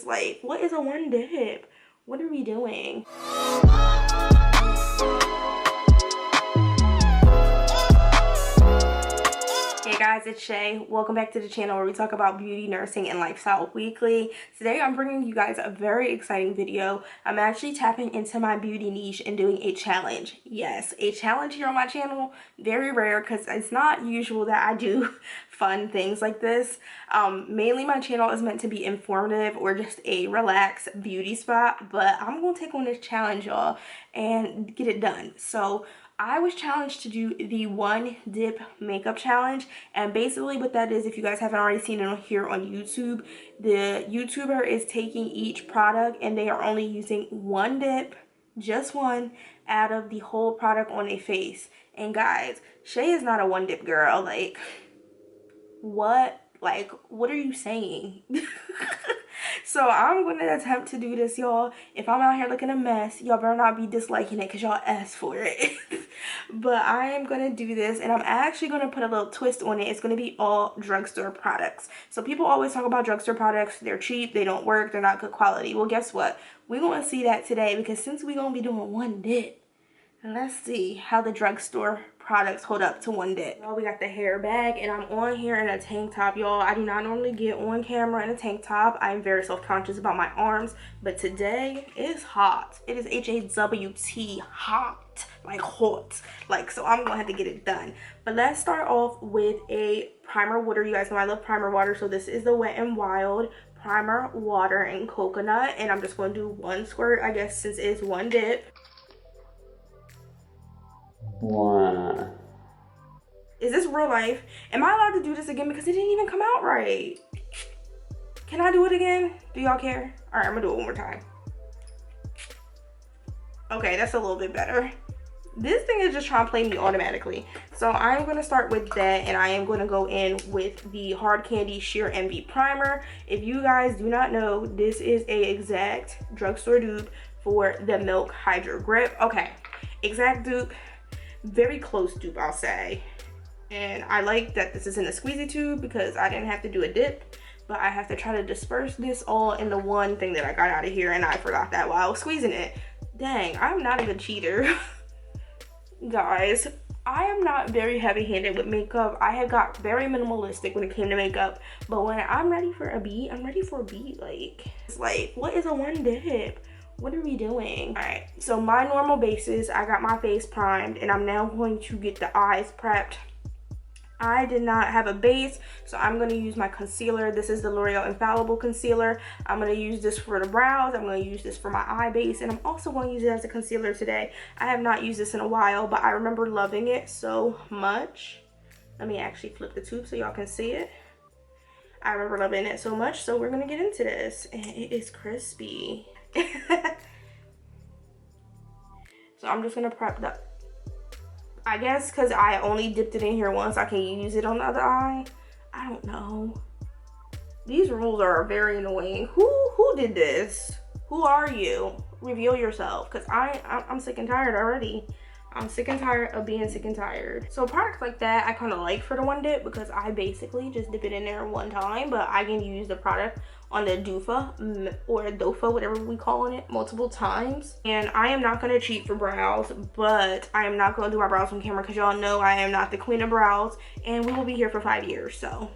like, what is a one dip? What are we doing? Hey guys, it's Shay. Welcome back to the channel where we talk about beauty, nursing, and lifestyle weekly. Today I'm bringing you guys a very exciting video. I'm actually tapping into my beauty niche and doing a challenge. Yes, a challenge here on my channel. Very rare because it's not usual that I do fun things like this. Mainly my channel is meant to be informative or just a relaxed beauty spot, but I'm going to take on this challenge, y'all, and get it done. So I was challenged to do the one dip makeup challenge, and basically what that is, if you guys haven't already seen it here on YouTube, the YouTuber is taking each product and they are only using one dip, just one, out of the whole product on their face. And guys, Shay is not a one dip girl. Like, what? Like, what are you saying? So I'm going to attempt to do this, y'all. If I'm out here looking a mess, y'all better not be disliking it because y'all asked for it. But I am going to do this, and I'm actually going to put a little twist on it. It's going to be all drugstore products. So people always talk about drugstore products. They're cheap, they don't work, they're not good quality. Well, guess what? We're going to see that today, because since we're going to be doing one dip, let's see how the drugstore products hold up to one dip. Well, we got the hair bag, and I'm on here in a tank top, y'all. I do not normally get on camera in a tank top. I'm very self-conscious about my arms, but today is hot. It is HAWT, hot, like hot. Like, so I'm gonna have to get it done. But let's start off with a primer water. You guys know I love primer water, so this is the Wet n Wild primer water and coconut, and I'm just going to do one squirt, I guess, since it's one dip. Wow. Is this real life? Am I allowed to do this again? Because it didn't even come out right. Can I do it again? Do y'all care? All right, I'm gonna do it one more time. Okay, that's a little bit better. This thing is just trying to play me automatically. So I'm gonna start with that, and I am gonna go in with the Hard Candy Sheer Envy Primer. If you guys do not know, this is a exact drugstore dupe for the Milk Hydro Grip. Okay, exact dupe. Very close dupe, I'll say. And I like that this is in a squeezy tube because I didn't have to do a dip, but I have to try to disperse this all in the one thing that I got out of here, and I forgot that while I was squeezing it. Dang, I'm not a good cheater. Guys, I am not very heavy-handed with makeup. I have got very minimalistic when it came to makeup, but when I'm ready for a beat, I'm ready for a beat. Like, it's like, what is a one dip? What are we doing? All right, so my normal bases, I got my face primed, and I'm now going to get the eyes prepped. I did not have a base, so I'm going to use my concealer. This is the L'Oreal Infallible Concealer. I'm going to use this for the brows. I'm going to use this for my eye base, and I'm also going to use it as a concealer today. I have not used this in a while, but I remember loving it so much. Let me actually flip the tube so y'all can see it. I remember loving it so much, so we're going to get into this, and it is crispy. So I'm just gonna prep the, I guess because I only dipped it in here once, I can use it on the other eye. I don't know. These rules are very annoying. Who did this? Who are you? Reveal yourself, because I'm sick and tired already. I'm sick and tired of being sick and tired. So products like that I kind of like for the one dip, because I basically just dip it in there one time, but I can use the product on the dofa or dofa, whatever we calling it, multiple times. And I am not going to cheat for brows, but I am not going to do my brows on camera because y'all know I am not the queen of brows, and we will be here for 5 years, so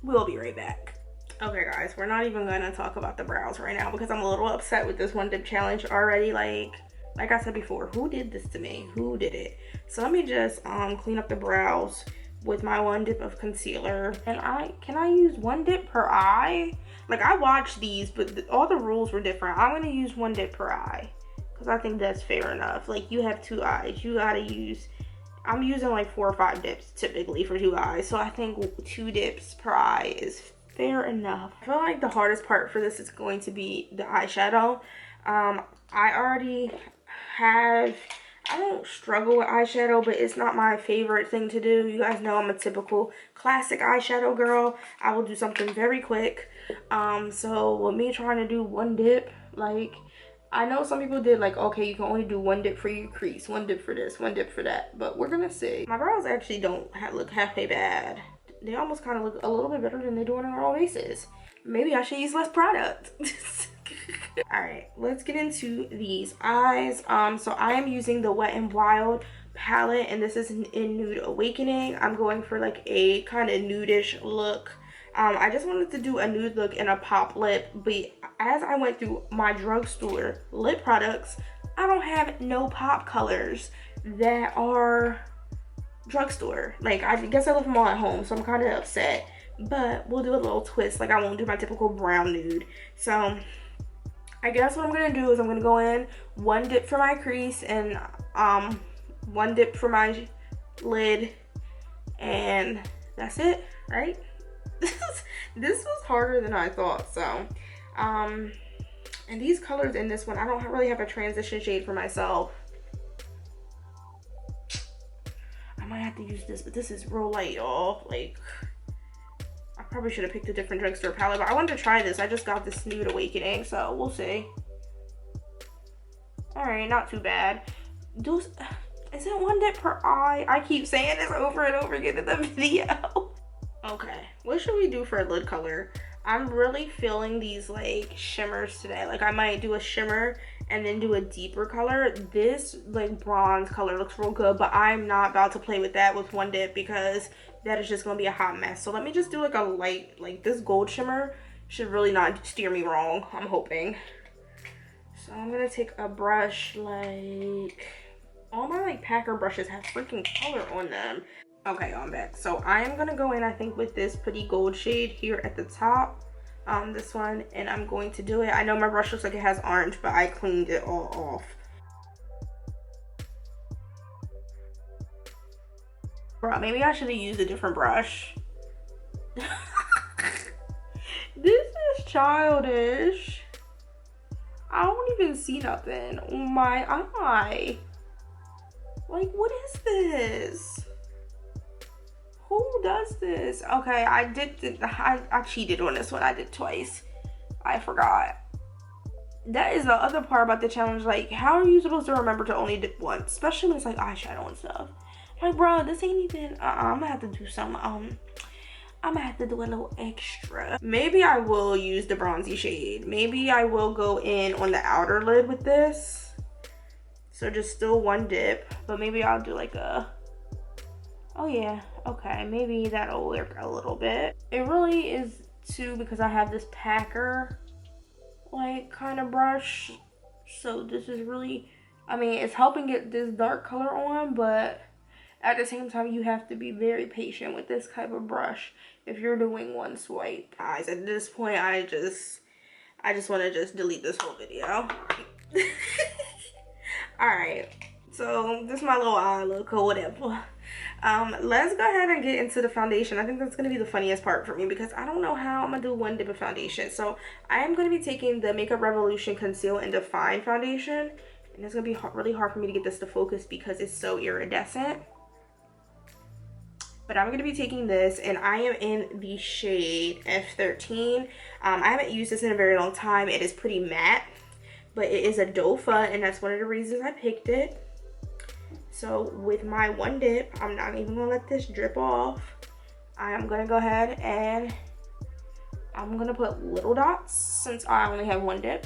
we'll be right back. Okay guys, we're not even going to talk about the brows right now because I'm a little upset with this one dip challenge already. Like I said before, who did this to me? Who did it? So let me just clean up the brows with my one dip of concealer. And can I use one dip per eye? Like, I watched these, but all the rules were different. I'm gonna use one dip per eye because I think that's fair enough. Like, you have 2 eyes, you gotta use, I'm using like 4 or 5 dips typically for 2 eyes, so I think 2 dips per eye is fair enough. I feel like the hardest part for this is going to be the eyeshadow. I already have, I don't struggle with eyeshadow, but it's not my favorite thing to do. You guys know I'm a typical classic eyeshadow girl. I will do something very quick. So with me trying to do one dip, like, I know some people did like, okay, you can only do one dip for your crease, one dip for this, one dip for that, but we're gonna see. My brows actually don't look halfway bad. They almost kind of look a little bit better than they do on normal bases. Maybe I should use less product. All right, let's get into these eyes. So I am using the Wet n Wild palette, and this is in Nude Awakening. I'm going for like a kind of nudish look. I just wanted to do a nude look and a pop lip, but as I went through my drugstore lip products, I don't have no pop colors that are drugstore. Like, I guess I left them all at home, so I'm kind of upset, but we'll do a little twist. Like, I won't do my typical brown nude. So I guess what I'm gonna do is I'm gonna go in one dip for my crease and one dip for my lid, and that's it, right? This was harder than I thought. So and these colors in this one, I don't really have a transition shade for myself. I might have to use this, but this is real light, y'all. Like, I probably should have picked a different drugstore palette, but I wanted to try this. I just got this Nude Awakening, so we'll see. All right, not too bad. Is it one dip per eye? I keep saying this over and over again in the video. Okay, what should we do for a lid color? I'm really feeling these like shimmers today. Like, I might do a shimmer and then do a deeper color. This like bronze color looks real good, but I'm not about to play with that with one dip because that is just gonna be a hot mess. So let me just do like a light, like this gold shimmer should really not steer me wrong, I'm hoping. So I'm gonna take a brush, like all my like packer brushes have freaking color on them. Okay, I'm back. So I am gonna go in, I think, with this pretty gold shade here at the top, this one, and I'm going to do it. I know my brush looks like it has orange, but I cleaned it all off. Bro, maybe I should have used a different brush. This is childish. I don't even see nothing on my eye. Like, what is this? Who does this? Okay, I cheated on this one. I did twice. I forgot. That is the other part about the challenge. Like, how are you supposed to remember to only dip once? Especially when it's like eyeshadow and stuff. Like, bro, this ain't even, I'm gonna have to do some, I'm gonna have to do a little extra. Maybe I will use the bronzy shade. Maybe I will go in on the outer lid with this. So just still one dip, but maybe I'll do like a, oh yeah, okay, maybe that'll work a little bit. It really is too, because I have this packer like kind of brush, so this is really, I mean, it's helping get this dark color on, but at the same time you have to be very patient with this type of brush if you're doing one swipe. Guys, at this point I just want to just delete this whole video. All right, so this is my little eye look or whatever. Let's go ahead and get into the foundation. I think that's going to be the funniest part for me because I don't know how I'm going to do one dip of foundation. So I am going to be taking the Makeup Revolution Conceal and Define foundation. And it's going to be really hard for me to get this to focus because it's so iridescent. But I'm going to be taking this, and I am in the shade F13. I haven't used this in a very long time. It is pretty matte, but it is a doe-foot, and that's one of the reasons I picked it. So with my one dip, I'm not even gonna let this drip off. I'm gonna go ahead and I'm gonna put little dots since I only have one dip.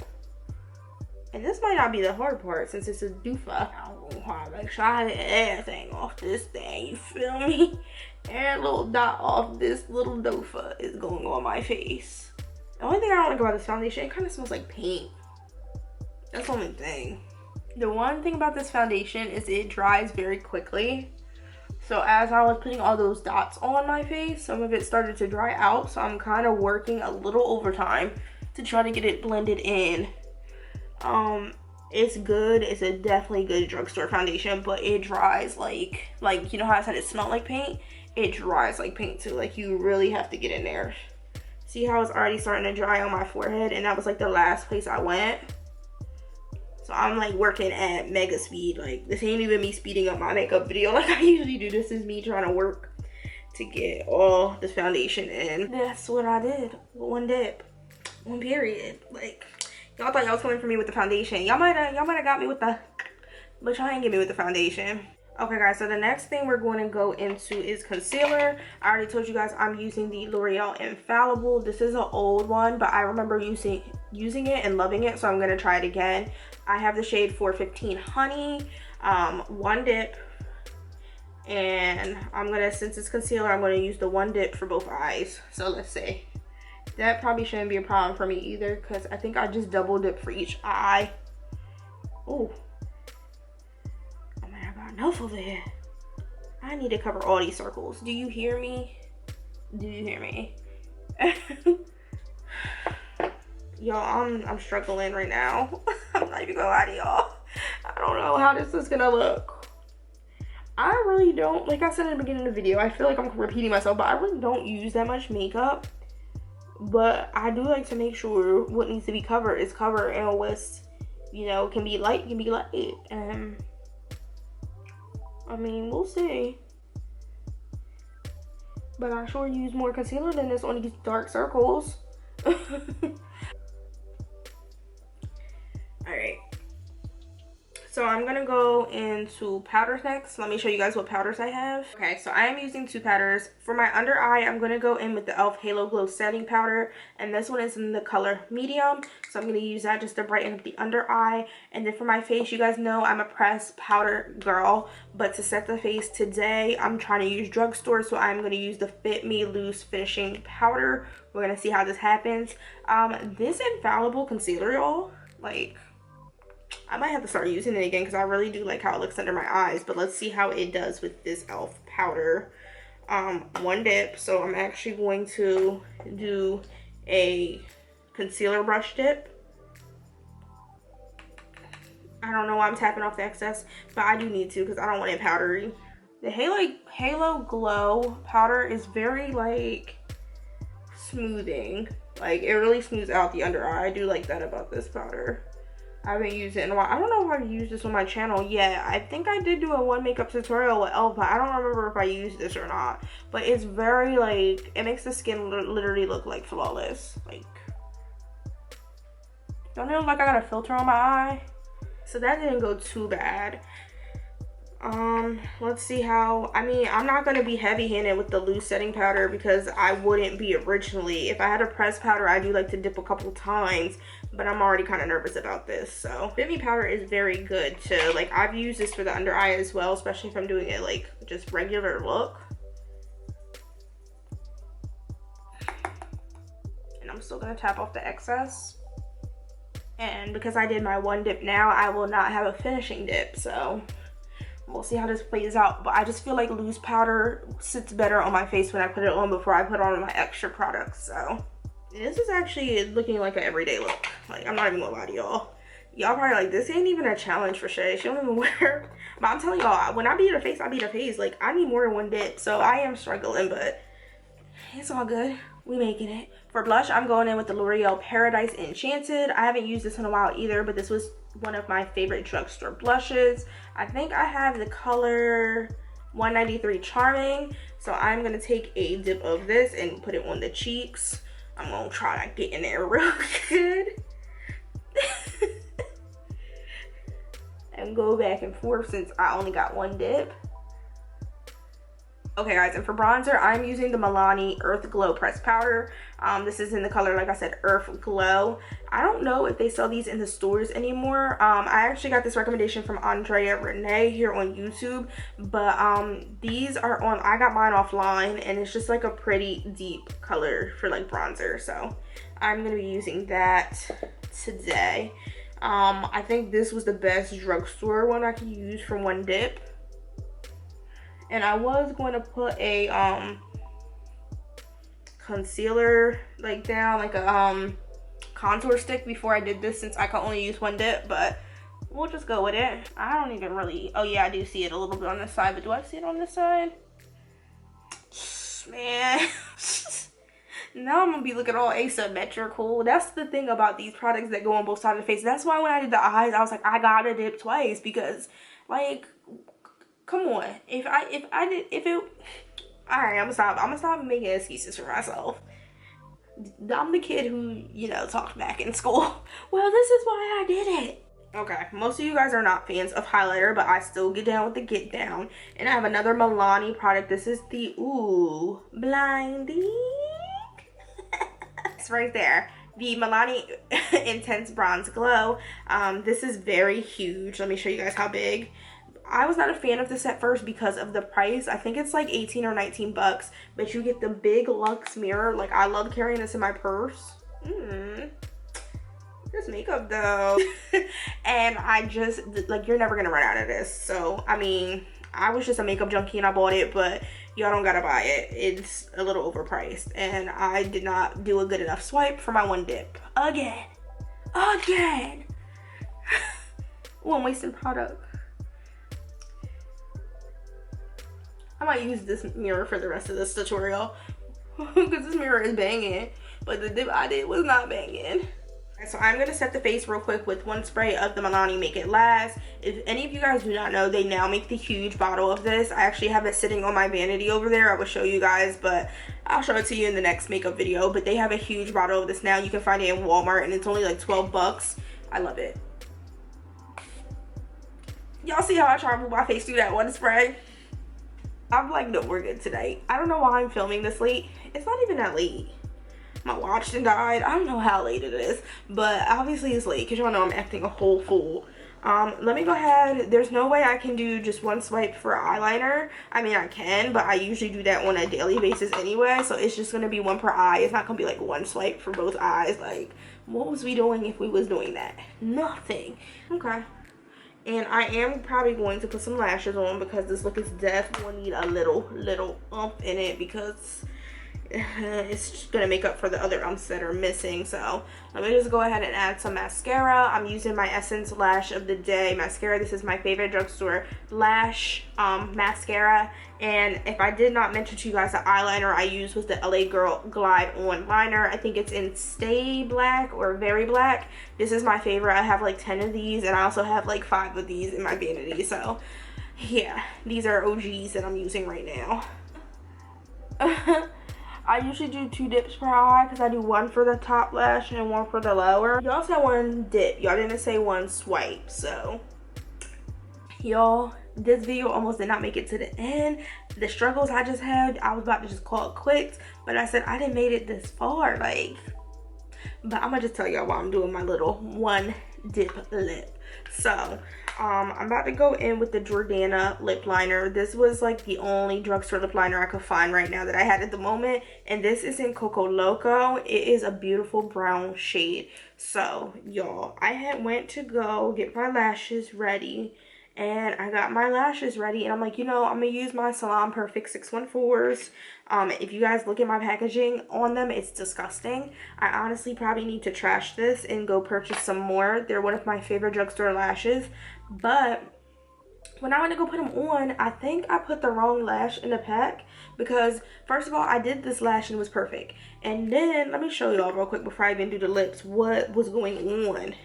And this might not be the hard part since it's a doofah. I'm gonna make sure I get everything off this thing, you feel me? Every little dot off this little doofah is going on my face. The only thing I don't like about this foundation, it kind of smells like paint. That's the only thing. The one thing about this foundation is it dries very quickly. So as I was putting all those dots on my face, some of it started to dry out. So I'm kind of working a little overtime to try to get it blended in. It's good. It's a definitely good drugstore foundation, but it dries like you know how I said it smelled like paint? It dries like paint too. Like, you really have to get in there. See how it's already starting to dry on my forehead, and that was like the last place I went. So I'm like working at mega speed. Like, this ain't even me speeding up my makeup video like I usually do. This is me trying to work to get all this foundation in. That's what I did. One dip. One period. Like, y'all thought y'all was coming for me with the foundation. Y'all might have got me with the, but y'all ain't get me with the foundation. Okay guys, so the next thing we're going to go into is concealer. I already told you guys I'm using the L'Oreal Infallible. This is an old one, but I remember using it and loving it, so I'm going to try it again. I have the shade 415 Honey, one dip, and I'm going to, since it's concealer, I'm going to use the one dip for both eyes. So let's see. That probably shouldn't be a problem for me either, because I think I just double dip for each eye. Ooh. Enough over here. I need to cover all these circles. Do you hear me? Do you hear me? Y'all, I'm struggling right now. I'm not even gonna lie to y'all. I don't know how this is gonna look. I really don't, like I said in the beginning of the video, I feel like I'm repeating myself, but I really don't use that much makeup. But I do like to make sure what needs to be covered is covered, and what's, you know, can be light, can be light. And I mean, we'll see. But I sure use more concealer than this on these dark circles. Alright. So I'm going to go into powders next. Let me show you guys what powders I have. Okay, so I am using two powders. For my under eye, I'm going to go in with the e.l.f. Halo Glow Setting Powder. And this one is in the color medium. So I'm going to use that just to brighten up the under eye. And then for my face, you guys know I'm a pressed powder girl. But to set the face today, I'm trying to use Drugstore. So I'm going to use the Fit Me Loose Finishing Powder. We're going to see how this happens. This Infallible concealer, y'all, like, I might have to start using it again because I really do like how it looks under my eyes. But let's see how it does with this e.l.f. powder. One dip. So I'm actually going to do a concealer brush dip. I don't know why I'm tapping off the excess, but I do need to because I don't want it powdery. The Halo Glow powder is very like smoothing. Like it really smooths out the under eye. I do like that about this powder. I haven't used it in a while. I don't know if I've used this on my channel yet. I think I did do a one makeup tutorial with e.l.f., but I don't remember if I used this or not. But it's very like, it makes the skin literally look like flawless. Like, don't it look like I got a filter on my eye? So that didn't go too bad. Let's see how, I mean, I'm not going to be heavy-handed with the loose setting powder because I wouldn't be originally. If I had a pressed powder, I do like to dip a couple times, but I'm already kind of nervous about this. So Fit Me powder is very good too. Like I've used this for the under eye as well, especially if I'm doing it like just regular look. And I'm still going to tap off the excess. And because I did my one dip now, I will not have a finishing dip, so we'll see how this plays out. But I just feel like loose powder sits better on my face when I put it on before I put on my extra products. So this is actually looking like an everyday look. Like, I'm not even gonna lie to y'all. Y'all probably like, this ain't even a challenge for Shay. She don't even wear. But I'm telling y'all, when I beat her face, I beat her face. Like, I need more than one dip. So I am struggling, but it's all good. We making it. For blush, I'm going in with the L'Oreal Paradise Enchanted. I haven't used this in a while either, but this was one of my favorite drugstore blushes. I think I have the color 193 Charming. So I'm going to take a dip of this and put it on the cheeks. I'm going to try to get in there real good. And go back and forth since I only got one dip. Okay guys, and for bronzer, I'm using the Milani Earth Glow Pressed Powder. This is in the color, like I said, Earth Glow. I don't know if they sell these in the stores anymore. I actually got this recommendation from Andrea Renee here on YouTube. But these are on, I got mine offline, and it's just like a pretty deep color for like bronzer. So I'm going to be using that today. I think this was the best drugstore one I could use for one dip. And I was going to put a concealer like down, like a contour stick before I did this, since I can only use one dip, but we'll just go with it. I don't even really, oh yeah, I do see it a little bit on this side, but do I see it on this side? Man. Now I'm gonna be looking all asymmetrical. That's the thing about these products that go on both sides of the face. That's why when I did the eyes, I was like, I gotta dip twice, because like, come on. Alright, I'm gonna stop making excuses for myself. I'm the kid who, you know, talked back in school. Well, this is why I did it. Okay, most of you guys are not fans of highlighter, but I still get down with the get down. And I have another Milani product. This is the, ooh, blinding. It's right there. The Milani Intense Bronze Glow. This is very huge. Let me show you guys how big. I was not a fan of this at first because of the price. I think it's like 18 or 19 bucks, but you get the big luxe mirror. Like, I love carrying this in my purse. This makeup though. And I just, like, you're never gonna run out of this. So, I mean, I was just a makeup junkie and I bought it, but y'all don't gotta buy it. It's a little overpriced. And I did not do a good enough swipe for my one dip. Again. Oh, I'm wasting product. I might use this mirror for the rest of this tutorial because this mirror is banging, but the dip I did was not banging. So I'm going to set the face real quick with one spray of the Milani Make It Last. If any of you guys do not know, they now make the huge bottle of this. I actually have it sitting on my vanity over there. I will show you guys, but I'll show it to you in the next makeup video. But they have a huge bottle of this now. You can find it in Walmart and it's only like 12 bucks. I love it. Y'all see how I try to move my face through that one spray? I'm like, no, we're good tonight. I don't know why I'm filming this late. It's not even that late. My watch done died. I don't know how late it is, but obviously it's late because y'all know I'm acting a whole fool. Let me go ahead. There's no way I can do just one swipe for eyeliner. I mean, I can, but I usually do that on a daily basis anyway, so it's just gonna be one per eye. It's not gonna be like one swipe for both eyes. Like, what was we doing if we was doing that? Nothing. Okay. And I am probably going to put some lashes on because this look is definitely going to need a little ump in it because it's just going to make up for the other umps that are missing. So let me just go ahead and add some mascara. I'm using my Essence Lash of the Day mascara. This is my favorite drugstore lash mascara. And if I did not mention to you guys, the eyeliner I used was the LA Girl Glide On Liner. I think it's in Stay Black or Very Black. This is my favorite. I have like 10 of these and I also have like 5 of these in my vanity. So yeah, these are OGs that I'm using right now. I usually do 2 dips per eye because I do one for the top lash and one for the lower. Y'all said one dip. Y'all didn't say one swipe. So y'all, this video almost did not make it to the end. The struggles I just had, I was about to just call it quits, but I said I didn't made it this far, like. But I'm gonna just tell y'all why I'm doing my little one dip lip. So I'm about to go in with the Jordana lip liner. This was like the only drugstore lip liner I could find right now that I had at the moment, and this is in Coco Loco. It is a beautiful brown shade. So y'all, I went to go get my lashes ready, and I got my lashes ready, and I'm like, you know, I'm gonna use my Salon Perfect 614s. If you guys look at my packaging on them, it's disgusting. I honestly probably need to trash this and go purchase some more. They're one of my favorite drugstore lashes, but when I went to go put them on, I think I put the wrong lash in the pack because first of all, I did this lash and it was perfect. And then let me show y'all real quick before I even do the lips what was going on.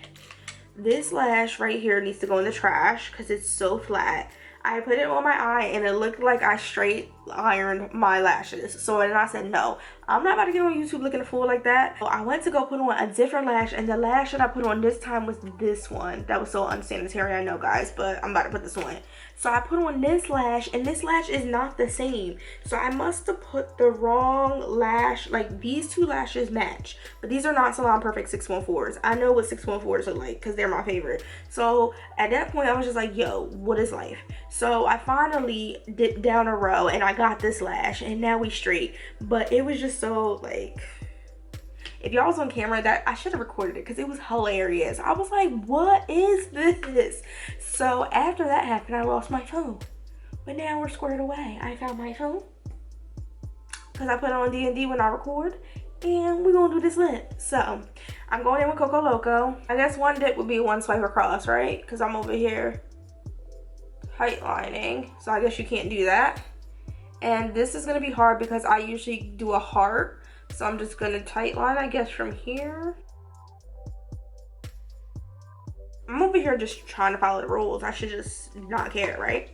This lash right here needs to go in the trash because it's so flat. I put it on my eye and it looked like I straight ironed my lashes. So then I said, no, I'm not about to get on YouTube looking a fool like that. So I went to go put on a different lash, and the lash that I put on this time was this one. That was so unsanitary, I know guys, but I'm about to put this on. So I put on this lash, and this lash is not the same. So I must have put the wrong lash. Like, these two lashes match, but these are not Salon Perfect 614s. I know what 614s are like because they're my favorite. So at that point, I was just like, yo, what is life? So I finally dipped down a row and I got this lash, and now we straight. But it was just so, like, if y'all was on camera, that I should have recorded it because it was hilarious. I was like, what is this? So after that happened, I lost my phone, but now we're squared away. I found my phone because I put it on D&D when I record, and we're gonna do this lip. So I'm going in with Coco Loco. I guess one dip would be one swipe across, right? Because I'm over here tight lining, so I guess you can't do that. And this is gonna be hard because I usually do a heart. So I'm just gonna tight line, I guess, from here. I'm over here just trying to follow the rules. I should just not care, right?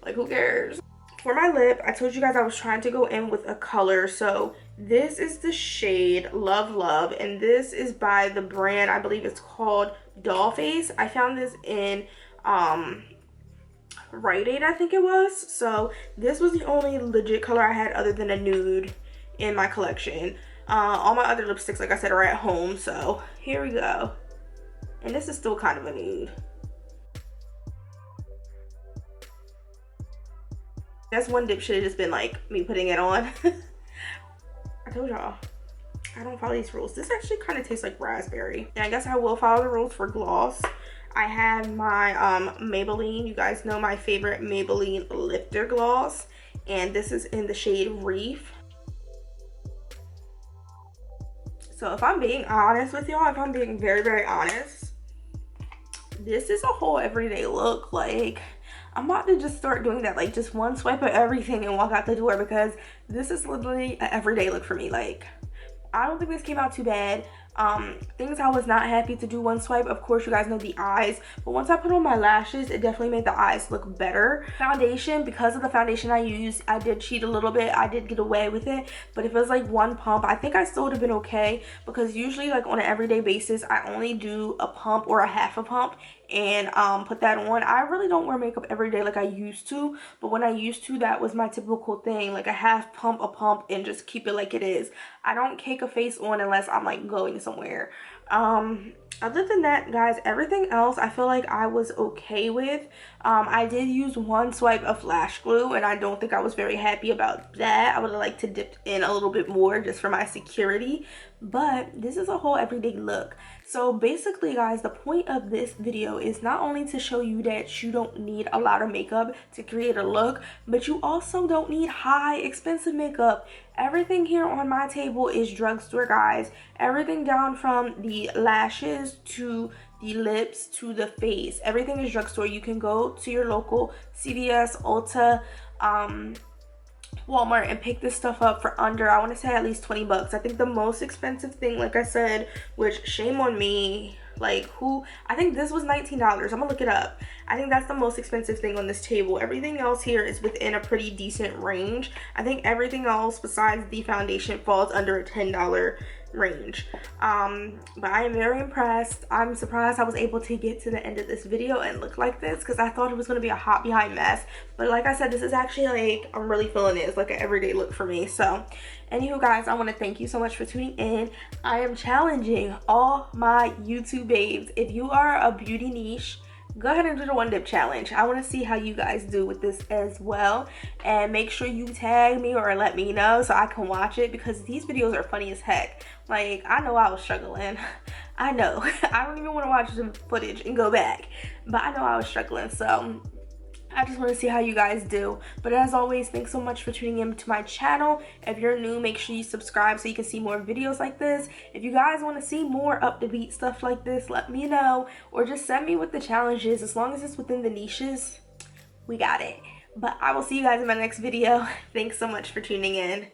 Like, who cares? For my lip, I told you guys I was trying to go in with a color. So This is the shade Love Love, and this is by the brand, I believe it's called Dollface. I found this in Rite Aid, I think it was. So this was the only legit color I had other than a nude in my collection. All my other lipsticks, like I said, are at home. So here we go. And this is still kind of a nude. That's one dip should have just been like me putting it on. I told y'all, I don't follow these rules. This actually kind of tastes like raspberry. And I guess I will follow the rules for gloss. I have my Maybelline. You guys know my favorite Maybelline lifter gloss. And this is in the shade Reef. So if I'm being honest with y'all, if I'm being very, very honest, this is a whole everyday look. Like, I'm about to just start doing that, like just one swipe of everything and walk out the door, because this is literally an everyday look for me. Like, I don't think this came out too bad. Things I was not happy to do one swipe, of course, you guys know the eyes, but once I put on my lashes, it definitely made the eyes look better. Foundation, because of the foundation I used, I did cheat a little bit. I did get away with it, but if it was like one pump, I think I still would have been okay, because usually like on an everyday basis, I only do a pump or a half a pump and put that on. I really don't wear makeup every day like I used to, but when I used to, that was my typical thing, like a half pump, a pump, and just keep it like it is. I don't cake a face on unless I'm like going somewhere. Other than that, guys, everything else I feel like I was okay with. I did use one swipe of lash glue, and I don't think I was very happy about that. I would have liked to dip in a little bit more just for my security, but this is a whole everyday look. So basically, guys, the point of this video is not only to show you that you don't need a lot of makeup to create a look, but you also don't need high expensive makeup. Everything here on my table is drugstore, guys. Everything down from the lashes to the lips to the face, everything is drugstore. You can go to your local CVS, Ulta, Walmart and pick this stuff up for under, I want to say, at least 20 bucks. I think the most expensive thing, like I said, which shame on me, like who, I think this was $19. I'm gonna look it up. I think that's the most expensive thing on this table. Everything else here is within a pretty decent range. I think everything else besides the foundation falls under a $10 range. But I am very impressed. I'm surprised I was able to get to the end of this video and look like this, because I thought it was going to be a hot behind mess, but like I said, this is actually like, I'm really feeling it. It's like an everyday look for me. So anywho, guys, I want to thank you so much for tuning in. I am challenging all my YouTube babes, if you are a beauty niche, go ahead and do the one dip challenge. I want to see how you guys do with this as well, and make sure you tag me or let me know so I can watch it, because these videos are funny as heck. Like, I know I was struggling. I know. I don't even want to watch the footage and go back, but I know I was struggling. So I just want to see how you guys do. But as always, thanks so much for tuning in to my channel. If you're new, make sure you subscribe so you can see more videos like this. If you guys want to see more up-to-beat stuff like this, let me know, or just send me what the challenge is. As long as it's within the niches, we got it. But I will see you guys in my next video. Thanks so much for tuning in.